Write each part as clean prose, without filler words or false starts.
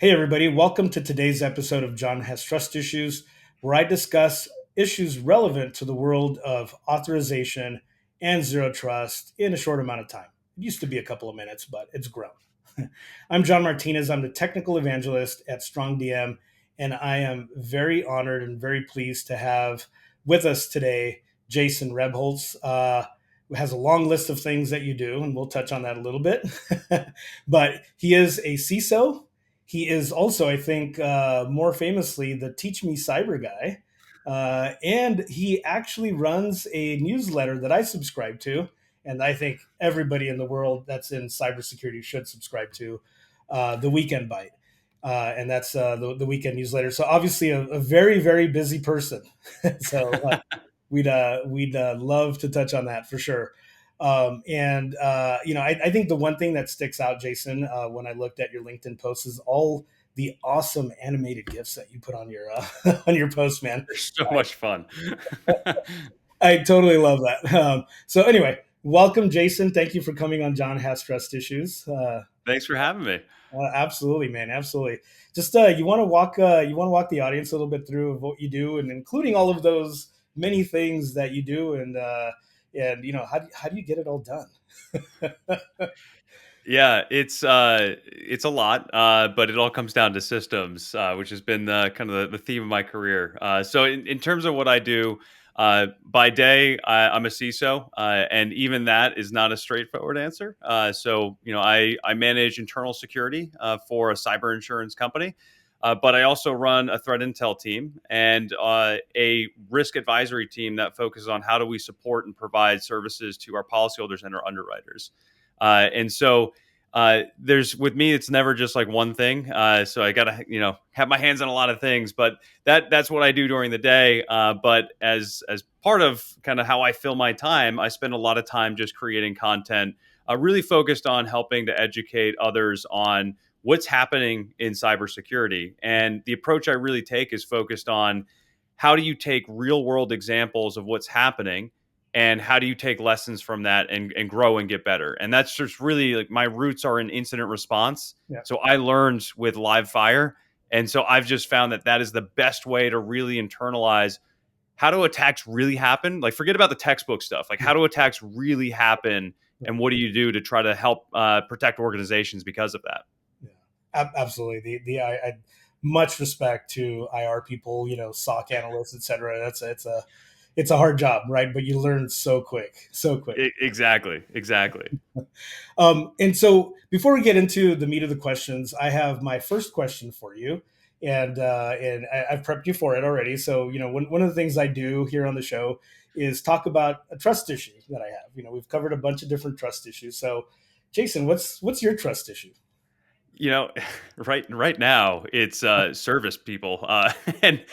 Hey, everybody, welcome to today's episode of John Has Trust Issues, where I discuss issues relevant to the world of authorization and zero trust in a short amount of time. It used to be a couple of minutes, but it's grown. I'm John Martinez. I'm the technical evangelist at StrongDM, and I am very honored and very pleased to have with us today Jason Rebholz, who has a long list of things that you do, and we'll touch on that a little bit. But he is a CISO. He is also, I think, more famously, the Teach Me Cyber guy. And he actually runs a newsletter that I subscribe to. And I think everybody in the world that's in cybersecurity should subscribe to the Weekend Bite. And that's the weekend newsletter. So obviously a very, very busy person. So we'd love to touch on that for sure. I think the one thing that sticks out, Jason, when I looked at your LinkedIn posts, is all the awesome animated gifs that you put on your on your post, man. They're so much fun. I totally love that. So anyway, welcome, Jason. Thank you for coming on John Has Trust Issues. Thanks for having me. Absolutely, man. Absolutely. Just you want to walk the audience a little bit through of what you do, and including all of those many things that you do, and how do you get it all done? Yeah, it's a lot, but it all comes down to systems, which has been kind of the theme of my career. So in terms of what I do, by day I'm a CISO, and even that is not a straightforward answer. I manage internal security for a cyber insurance company. But I also run a threat intel team and a risk advisory team that focuses on how do we support and provide services to our policyholders and our underwriters. There's with me, it's never just like one thing. So I gotta, have my hands on a lot of things, but that's what I do during the day. But as part of kind of how I fill my time, I spend a lot of time just creating content, really focused on helping to educate others on what's happening in cybersecurity. And the approach I really take is focused on how do you take real world examples of what's happening and how do you take lessons from that and grow and get better. And that's just really like my roots are in incident response. Yeah. So I learned with live fire. And so I've just found that that is the best way to really internalize how do attacks really happen? Like, forget about the textbook stuff. Like, how do attacks really happen? And what do you do to try to help protect organizations because of that? Yeah, absolutely. I much respect to IR people, SOC analysts, et cetera. It's a hard job, right? But you learn so quick, so quick. Exactly. And so before we get into the meat of the questions, I have my first question for you. I've prepped you for it already. So, one of the things I do here on the show is talk about a trust issue that I have. We've covered a bunch of different trust issues. So, Jason, what's your trust issue? You know, right now it's service people and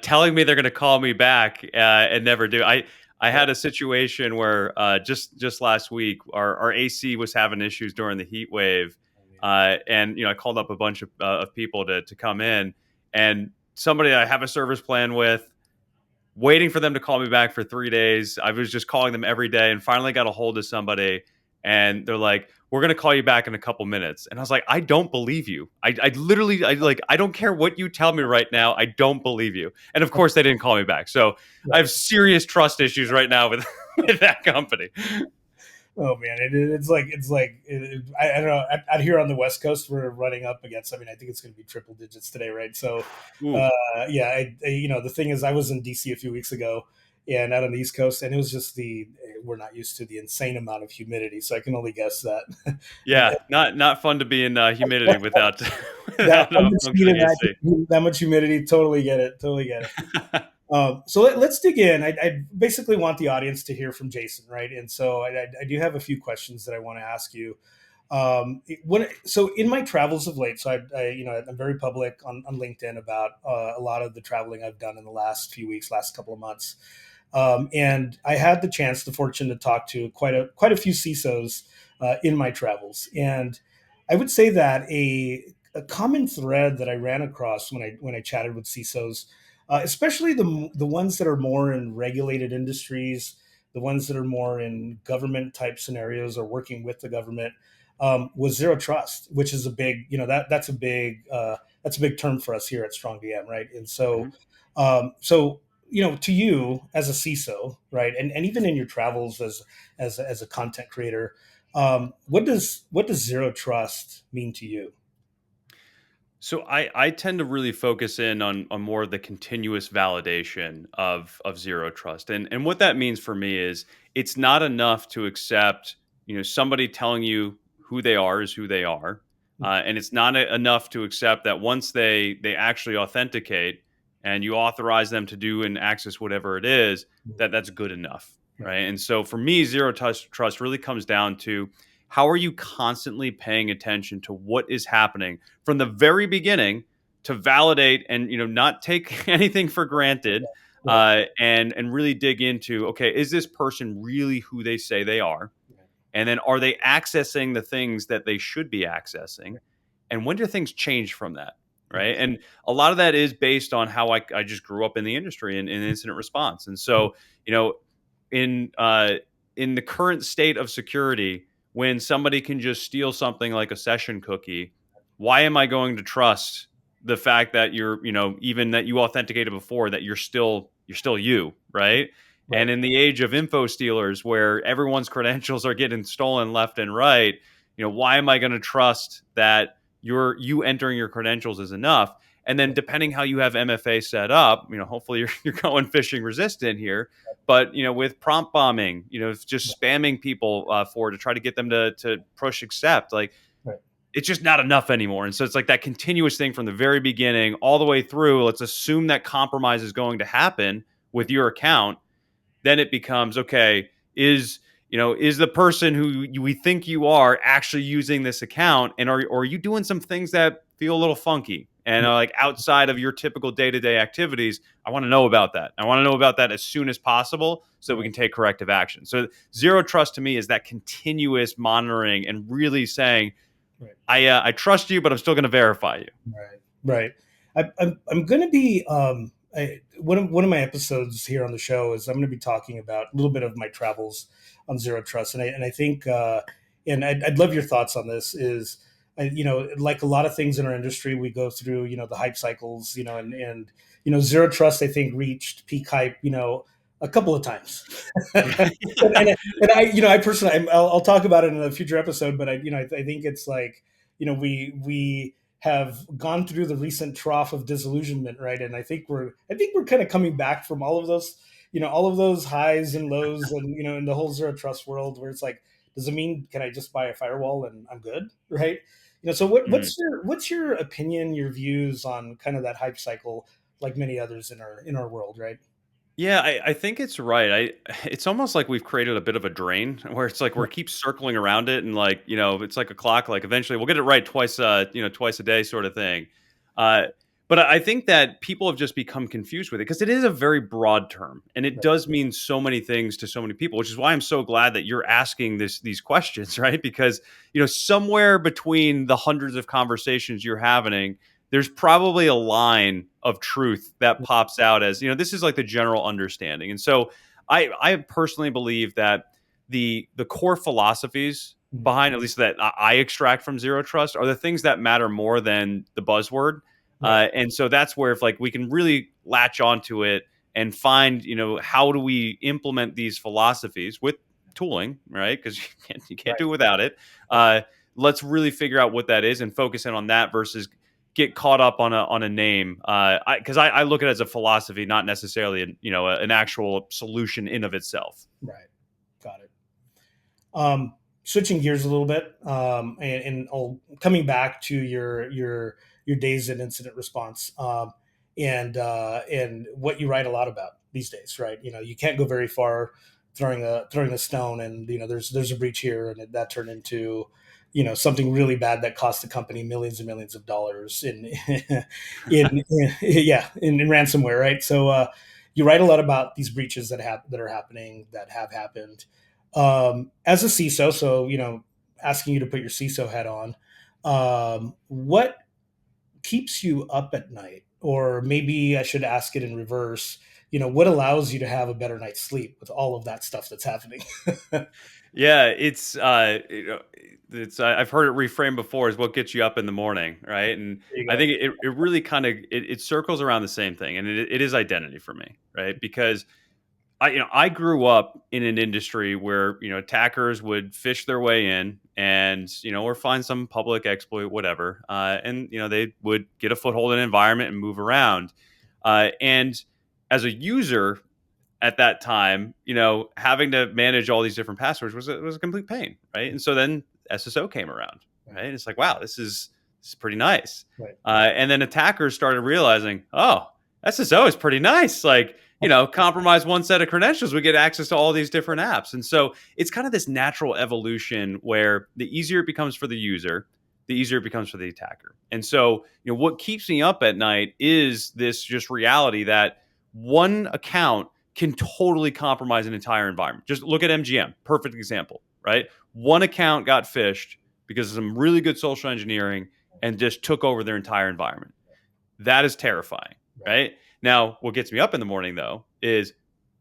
telling me they're going to call me back and never do. I had a situation where just last week our AC was having issues during the heat wave, and I called up a bunch of people to come in, and somebody I have a service plan with, waiting for them to call me back for 3 days. I was just calling them every day and finally got a hold of somebody. And they're like, we're going to call you back in a couple minutes. And I was like, I don't believe you. I literally, I don't care what you tell me right now. I don't believe you. And of course, they didn't call me back. So I have serious trust issues right now with, with that company. Oh man, I don't know. Out here on the West Coast, we're running up against. I mean, I think it's going to be triple digits today, right? So, Ooh. yeah, the thing is, I was in DC a few weeks ago, and out on the East Coast, and it was just we're not used to the insane amount of humidity, so I can only guess that Yeah, not fun to be in humidity without that without a much heat functioning and AC. that much humidity, totally get it, totally get it. So let's dig in. I basically want the audience to hear from Jason, right? And so I do have a few questions that I want to ask you. So in my travels of late, so I'm very public on LinkedIn about a lot of the traveling I've done in the last few weeks, last couple of months, and I had the fortune to talk to quite a few CISOs in my travels, and I would say that a common thread that I ran across when I chatted with CISOs, especially the ones that are more in regulated industries, the ones that are more in government type scenarios or working with the government. was zero trust, which is a big, that's a big term for us here at Strong DM, right? And so, Mhm. so to you as a CISO, right, and even in your travels as a content creator, what does zero trust mean to you? So I tend to really focus in on more of the continuous validation of zero trust. And what that means for me is it's not enough to accept, somebody telling you who they are is who they are. And it's not enough to accept that once they actually authenticate and you authorize them to do and access whatever it is, that's good enough. Right, Right. And so for me, trust really comes down to how are you constantly paying attention to what is happening from the very beginning to validate and not take anything for granted, right, and really dig into, okay, is this person really who they say they are, right, and then are they accessing the things that they should be accessing, and when do things change from that, right, right? And a lot of that is based on how I just grew up in the industry in incident response. And so you know in in the current state of security, when somebody can just steal something like a session cookie, why am I going to trust the fact that even that you authenticated before, that you're still you, right? right, And in the age of info stealers, where everyone's credentials are getting stolen left and right, why am I going to trust that you entering your credentials is enough? And then depending how you have MFA set up, hopefully you're going phishing resistant here. But with prompt bombing, it's just spamming people to try to get them to push accept, like right, it's just not enough anymore. And so it's like that continuous thing from the very beginning all the way through. Let's assume that compromise is going to happen with your account. Then it becomes, okay, is the person who we think you are actually using this account, and are you doing some things that feel a little funky and are like outside of your typical day-to-day activities? I want to know about that. I want to know about that as soon as possible so that we right, can take corrective action. So zero trust to me is that continuous monitoring and really saying, right. I trust you, but I'm still going to verify you. Right, right. I'm going to be one of my episodes here on the show is I'm going to be talking about a little bit of my travels on zero trust, and I think and I'd love your thoughts on this. Is like a lot of things in our industry, we go through the hype cycles, and zero trust I think reached peak hype a couple of times, and I personally I'll talk about it in a future episode, but I think it's like we have gone through the recent trough of disillusionment, right? And I think we're kind of coming back from all of those highs and lows, and in the whole zero trust world, where it's like, does it mean can I just buy a firewall and I'm good, right? So Mhm. what's your opinion, your views on kind of that hype cycle, like many others in our world, right? Yeah, I think it's right. It's almost like we've created a bit of a drain where it's like we're keep circling around it, and like it's like a clock. Like eventually we'll get it right twice, twice a day, sort of thing. Uh, but I think that people have just become confused with it because it is a very broad term, and it Right, does mean so many things to so many people. Which is why I'm so glad that you're asking these questions, right? Because somewhere between the hundreds of conversations you're having, there's probably a line of truth that pops out as this is like the general understanding. And so I personally believe that the core philosophies mhm, behind, at least that I extract from zero trust, are the things that matter more than the buzzword. right, And so that's where, if like we can really latch onto it and find how do we implement these philosophies with tooling, right? Because you can't right, do it without it. uh, let's really figure out what that is and focus in on that versus get caught up on a name. Because I look at it as a philosophy, not necessarily an actual solution in of itself. right. Got it. Um, Switching gears a little bit, and coming back to your days in incident response, and what you write a lot about these days, right? You can't go very far throwing a stone, and there's a breach here, and that turned into something really bad that cost the company millions and millions of dollars in yeah, in ransomware, right? So you write a lot about these breaches that are happening, that have happened, as a CISO. So asking you to put your CISO hat on, what keeps you up at night? Or maybe I should ask it in reverse. what allows you to have a better night's sleep with all of that stuff that's happening? There Yeah, it's I've heard it reframed before as what gets you up in the morning, right? And you I go. think it really kind of it circles around the same thing, and it is identity for me, right? Because I grew up in an industry where attackers would fish their way in and or find some public exploit, whatever, and they would get a foothold in an environment and move around, and as a user at that time, having to manage all these different passwords was a complete pain, right? And so then SSO came around, Right, right? And it's like, wow, this is pretty nice. right. And then attackers started realizing, oh, SSO is pretty nice. Like, compromise one set of credentials, we get access to all these different apps. And so it's kind of this natural evolution where the easier it becomes for the user, the easier it becomes for the attacker. And so, what keeps me up at night is this just reality that one account can totally compromise an entire environment. Just look at MGM, perfect example, right? One account got phished because of some really good social engineering and just took over their entire environment. That is terrifying, Right, right? Now, what gets me up in the morning though is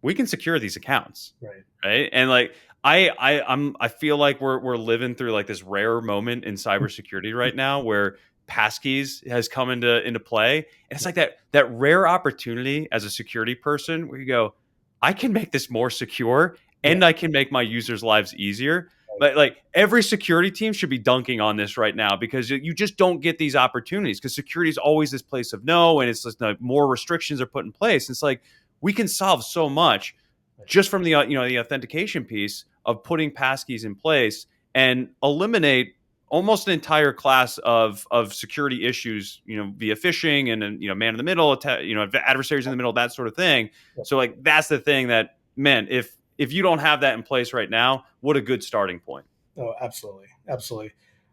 we can secure these accounts, right, right? And like I feel like we're living through like this rare moment in cybersecurity right now where passkeys has come into play, and it's like that rare opportunity as a security person where you go, I can make this more secure yeah, and I can make my users' lives easier. right, Like every security team should be dunking on this right now because you just don't get these opportunities because security is always this place of no, and it's just like more restrictions are put in place. It's like we can solve so much right, just from the authentication piece of putting passkeys in place and eliminate almost an entire class of security issues, via phishing and man in the middle, adversaries in the middle, that sort of thing. yeah. So like that's the thing that, man, if you don't have that in place right now, what a good starting point. Oh, absolutely, absolutely.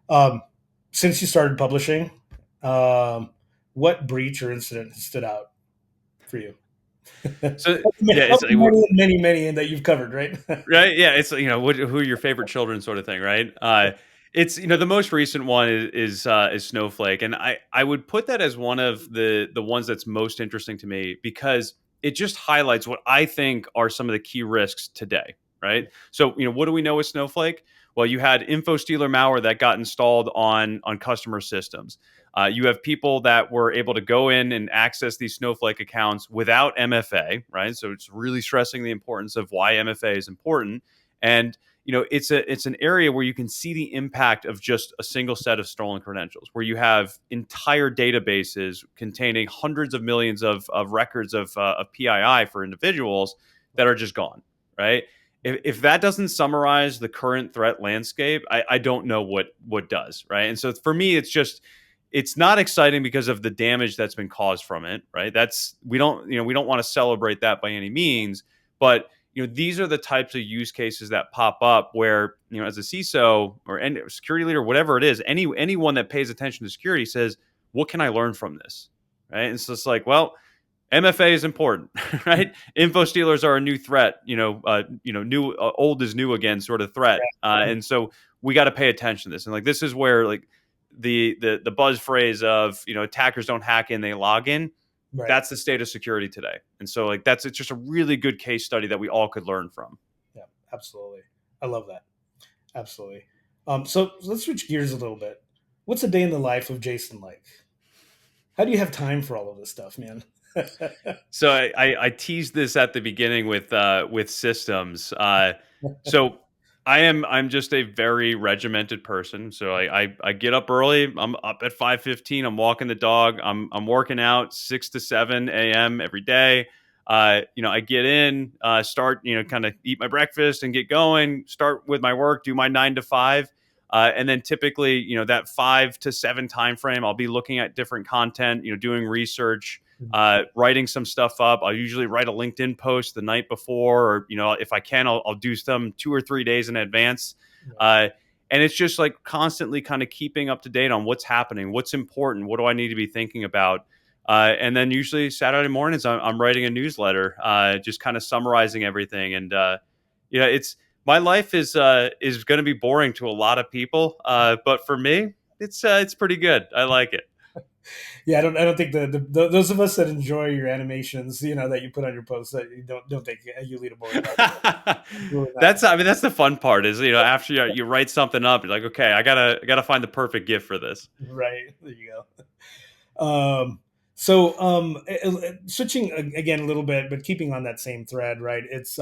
Um, since you started publishing, um, what breach or incident has stood out for you? So Of yeah, of it's the many, many, many that you've covered, right? right. Yeah, it's who are your favorite children, sort of thing, right? It's the most recent one is Snowflake, and I would put that as one of the ones that's most interesting to me because it just highlights what I think are some of the key risks today, right? So what do we know with Snowflake? Well, you had info stealer malware that got installed on customer systems. You have people that were able to go in and access these Snowflake accounts without MFA, right? So it's really stressing the importance of why MFA is important. And it's an area where you can see the impact of just a single set of stolen credentials, where you have entire databases containing hundreds of millions of records of PII for individuals that are just gone, right? If that doesn't summarize the current threat landscape, I don't know what does, right? And so for me, it's not exciting because of the damage that's been caused from it, right? That's we don't want to celebrate that by any means, but these are the types of use cases that pop up where as a CISO or any security leader, whatever it is, anyone that pays attention to security says, what can I learn from this, right? And so it's like, well, MFA is important, right? Info stealers are a new threat, new old is new again sort of threat, and so we got to pay attention to this. And like this is where like the buzz phrase of attackers don't hack in, they log in. Right. That's the state of security today, and so like it's just a really good case study that we all could learn from. Yeah, absolutely. I love that. Absolutely. So let's switch gears a little bit. What's a day in the life of Jason like? How do you have time for all of this stuff, man? So I teased this at the beginning with systems. So I'm just a very regimented person. So I get up early. I'm up at 5:15. I'm walking the dog. I'm working out 6 to 7 a.m. every day. I get in, start kind of eat my breakfast and get going. Start with my work. Do my 9 to 5. And then typically, that 5 to 7 time frame, I'll be looking at different content, doing research, writing some stuff up. I'll usually write a LinkedIn post the night before, or if I can, I'll do some 2 or 3 days in advance. And it's just like constantly kind of keeping up to date on what's happening, what's important, what do I need to be thinking about. And then usually Saturday mornings, I'm writing a newsletter, just kind of summarizing everything. And it's my life is going to be boring to a lot of people, but for me, it's pretty good. I like it. Yeah, I don't think those of us that enjoy your animations, that you put on your posts, that you don't think you lead a boring life. Absolutely not. That's, I mean, that's the fun part is, after you write something up, you're like, okay, I gotta find the perfect gift for this. Right. There you go. Switching again a little bit, but keeping on that same thread, right? It's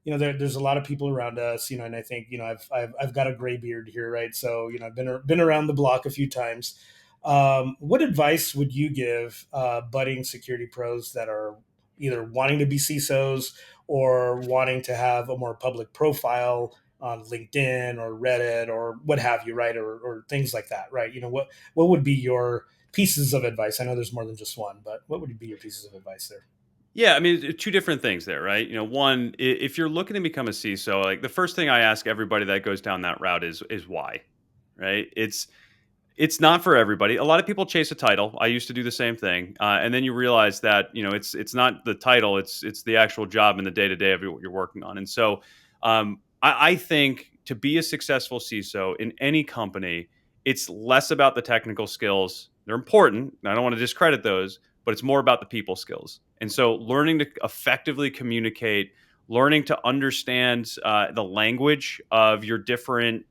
there's a lot of people around us, and I think I've got a gray beard here, right? So I've been around the block a few times. What advice would you give budding security pros that are either wanting to be CISOs or wanting to have a more public profile on LinkedIn or Reddit or what have you, right? Or things like that, right? What would be your pieces of advice? I know there's more than just one, but what would be your pieces of advice there? Yeah, I mean, two different things there, right? One, if you're looking to become a CISO, like the first thing I ask everybody that goes down that route is why, right? It's not for everybody. A lot of people chase a title. I used to do the same thing, and then you realize that it's not the title; it's the actual job and the day to day of what you're working on. And so, I think to be a successful CISO in any company, it's less about the technical skills. They're important. I don't want to discredit those, but it's more about the people skills. And so, learning to effectively communicate, learning to understand the language of your different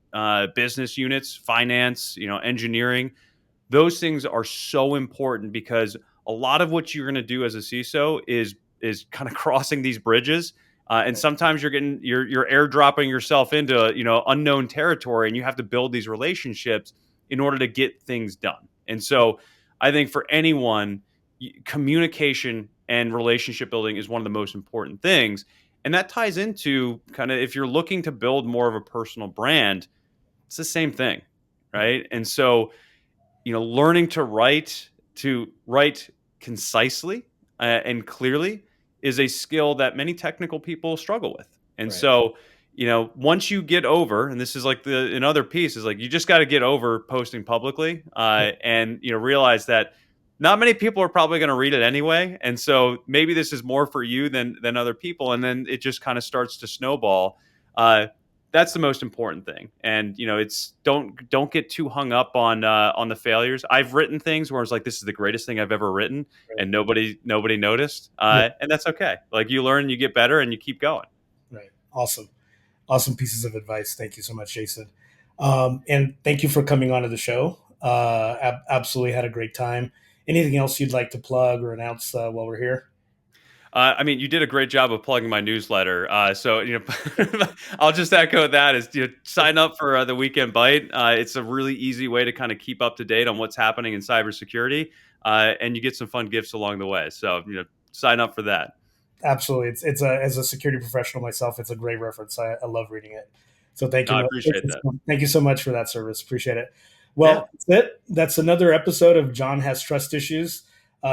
business units, finance, engineering. Those things are so important because a lot of what you're going to do as a CISO is kind of crossing these bridges. And sometimes you're airdropping yourself into unknown territory, and you have to build these relationships in order to get things done. And so, I think for anyone, communication and relationship building is one of the most important things. And that ties into kind of if you're looking to build more of a personal brand, it's the same thing, right? And so, learning to write concisely and clearly is a skill that many technical people struggle with. And Right. so, once you get over, and this is like another piece is like you just got to get over posting publicly, and realize that not many people are probably going to read it anyway. And so maybe this is more for you than other people, and then it just kind of starts to snowball. Uh, that's the most important thing. And it's don't get too hung up on the failures. I've written things where it's like this is the greatest thing I've ever written, Right. and nobody noticed, Yeah. and that's okay. Like you learn, you get better, and you keep going. Right. Awesome. Awesome pieces of advice. Thank you so much, Jason. And thank you for coming onto the show. Absolutely had a great time. Anything else you'd like to plug or announce while we're here? I mean, you did a great job of plugging my newsletter. So I'll just echo that: is sign up for the Weekend Bite. It's a really easy way to kind of keep up to date on what's happening in cybersecurity, and you get some fun gifts along the way. So sign up for that. Absolutely. It's as a security professional myself, it's a great reference. I love reading it. So No, I appreciate that. thank you so much for that service. Appreciate it. Yeah. Well, that's it. That's another episode of John Has Trust Issues.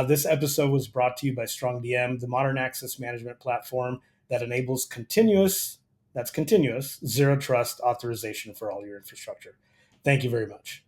This episode was brought to you by StrongDM, the modern access management platform that enables continuous zero trust authorization for all your infrastructure. Thank you very much.